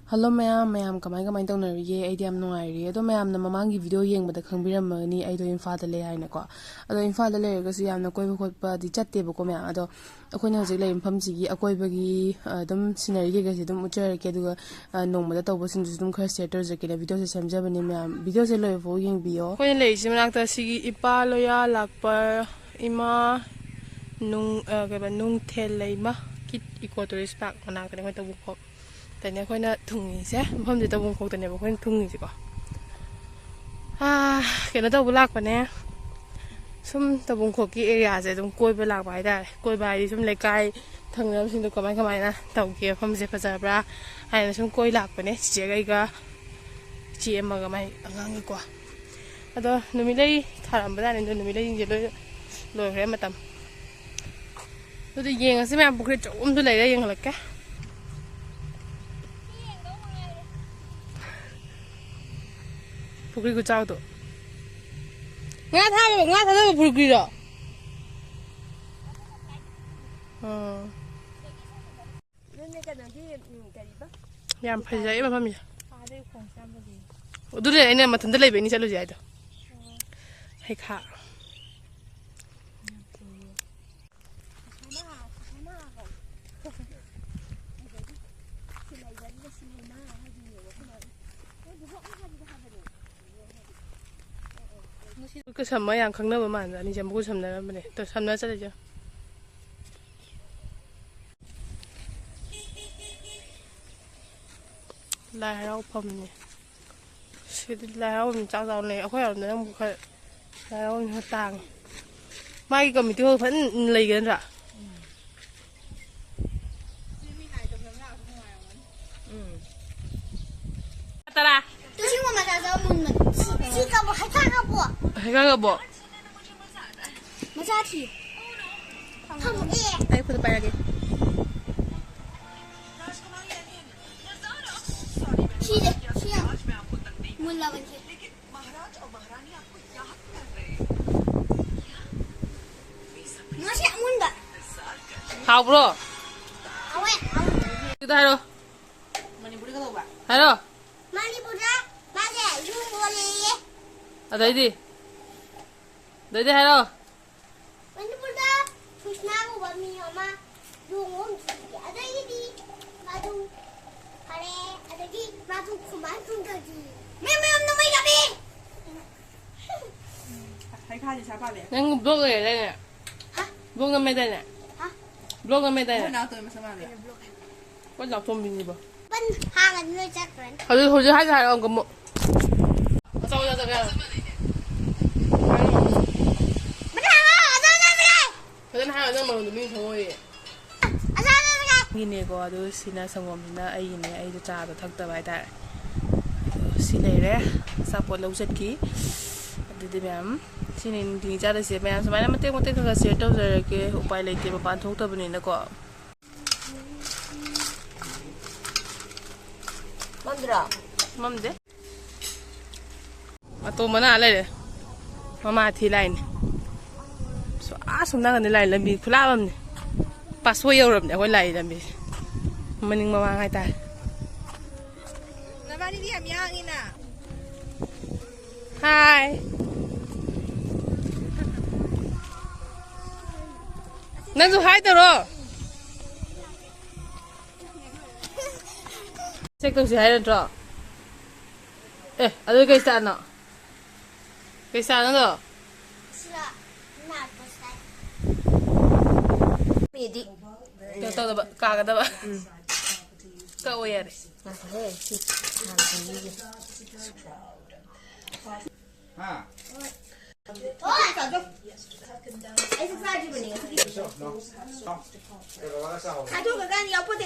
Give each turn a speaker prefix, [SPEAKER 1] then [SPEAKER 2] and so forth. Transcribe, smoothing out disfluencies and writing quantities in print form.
[SPEAKER 1] Hello mayam kamai tawnariye aidi yam nungairi ado mayamna mamangi video yengbada khangbiramani aido imphal da le haina ko ado imphal da lerga su yamna koiba khotpa di chatte ba ko mayam ado akhoi na hojik leim pham sigi akoibagi dum scenery ge se dum ucher ke duga nongmada tawbo sing dum khar share tor jake video se samjabani mayam video se loi fo yengbiyo khoi lei simnak ta sigi ipa loya lakpa ima nung thel leima kit ecotourist park mana ka ne tawu khokแต่เนี่ยค่อยน่ะถุงนี่ใช่พร้อมจะตะวงโคแต่เนี่ยบ่ค่อยถุงนี่สิก่อเกิดแล้วตะบุลากปะเนี่ยซุ่มตะวงโคกี่เอเรียจะต้องกล้วยไปลากไปได้กล้วยใบดิซุ่มเลยไกลทางแล้วสิ่งตะกะไม้กะไม้นะตะเกียพร้อมจะภาษาปลาให้ซุ่มกล้วยลากปะเนี่ยเจ๊ไกก็เจียมากะไม้อ่างกว่าแล้วตัวหนูมีได้ถามบ่ได้เนี่ยหนูมีได้จริงๆเลยลอยแค่มาตำตัวจะยิงอ่ะสิแม่บ่เคยจมตัวไหนได้ยังหรอกแก그리고 짜도 nga 타도 불길어 양 팔자 이만 밤이야 어두래 애네 마 던들레 베니 잘로지 아이도 하이카 그 삼마양 강남은 아니 이제 먹고 삼나라 보네 또 삼나 짜리죠 라이라고 펌네 시들 라이라고 짜자네 아khoy ở nơi một cái 라이라고 nó tàng mai còn mình tiêu vẫn lấy cái nữa 따라
[SPEAKER 2] 또 친구 만나서 먹는 지가 뭐 할까가 뭐
[SPEAKER 1] 해가가 뭐
[SPEAKER 2] 마사티 한국에
[SPEAKER 1] 아이 그거 빨리
[SPEAKER 2] 시대 시야 몰라 본지 맛이 안 온다
[SPEAKER 1] 하우 불어
[SPEAKER 2] 아왜
[SPEAKER 1] 이거 하러 하러
[SPEAKER 2] 많이 보자 맞아 유골이
[SPEAKER 1] 너희들 하러
[SPEAKER 2] 많이 보자 조심하고 범이 엄마 용원 주기 아들이 나도 그래 아들이 나도 그만 좀 가지 매매 없는 거 이가비
[SPEAKER 3] 还看你啥办嘞？
[SPEAKER 1] 난 블로그 해야 되네 블로그 몇 되네 블로그 몇
[SPEAKER 3] 我
[SPEAKER 1] 되네
[SPEAKER 3] 俩等什么嘞？
[SPEAKER 1] 꼴랑 돈 비니 봐
[SPEAKER 2] 뻔 하는 여자 그런
[SPEAKER 1] 호주 하지 하러 뭐 어서 그냥 그전 하나 좀 먹는 미 정오이 이네고 아주 시나 성범이나 아이네 아이도 짜도 탁다 바이다 시네래 사포 로set기 अदुदि ma'am सिनि दिनि जादसे ma'am समायना मते खगा share तौजरके उपाय लेते मपान थोक्तबनिना को 맘데 또 뭐나 알래 마마 티 라인 숨나가는 라인 람비 쿨라밤네 빠소 여럽네 거기 라인 람비 머닝 마마 하이다
[SPEAKER 3] 나만이 니 함양이나
[SPEAKER 1] 하이 난좀 하이더러 책도시 하이더러 에 어디 계시다 너 계시다 너
[SPEAKER 2] 미디
[SPEAKER 1] Cho tao ba cả tao ba. Cậu ơi đấy.
[SPEAKER 2] 가져가 가니 옆으로